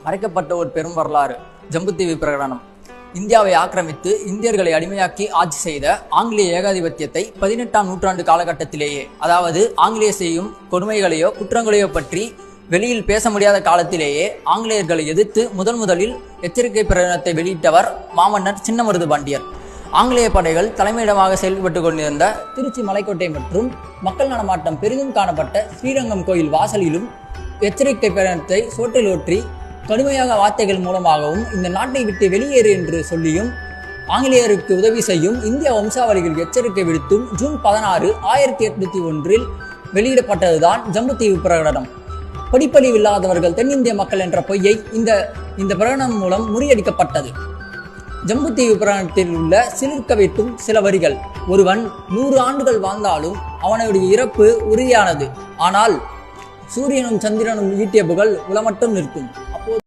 மறைக்கப்பட்ட ஒரு பெரும் வரலாறு ஜம்புத்தீவு பிரகடனம். இந்தியாவை ஆக்கிரமித்து இந்தியர்களை அடிமையாக்கி ஆட்சி செய்த ஆங்கிலேய ஏகாதிபத்தியத்தை 18ஆம் நூற்றாண்டு காலகட்டத்திலேயே, அதாவது ஆங்கிலேயர் செய்யும் கொடுமைகளையோ குற்றங்களையோ பற்றி வெளியில் பேச முடியாத காலத்திலேயே ஆங்கிலேயர்களை எதிர்த்து முதலில் எச்சரிக்கை பிரகடனத்தை வெளியிட்டவர் மாமன்னர் சின்னமருது பாண்டியர். ஆங்கிலேய படைகள் தலைமையிடமாக செயல்பட்டு கொண்டிருந்த திருச்சி மலைக்கோட்டை மற்றும் மக்கள் நடமாட்டம் பெரிதும் காணப்பட்ட ஸ்ரீரங்கம் கோயில் வாசலிலும் எச்சரிக்கை பிரகடனத்தை சோற்றில் ஊற்றி கடுமையாக வார்த்தைகள் மூலமாகவும் இந்த நாட்டை விட்டு வெளியேறு என்று சொல்லியும் ஆங்கிலேயருக்கு உதவி செய்யும் இந்திய வம்சாவளிகள் எச்சரிக்கை விடுத்தும் ஜூன் 16, 1801 வெளியிடப்பட்டதுதான் ஜம்புத்தீவு பிரகடனம். படிப்பறிவில்லாதவர்கள் தென்னிந்திய மக்கள் என்ற பொய்யை இந்த பிரகடனம் மூலம் முறியடிக்கப்பட்டது. ஜம்புத்தீவு பிரகடனத்தில் உள்ள சிலிர்க்க வைக்கும் சில வரிகள்: ஒருவன் 100 ஆண்டுகள் வாழ்ந்தாலும் அவனுடைய இறப்பு உறுதியானது, ஆனால் சூரியனும் சந்திரனும் ஈட்டிய புகழ் உளமட்டும் நிற்கும்.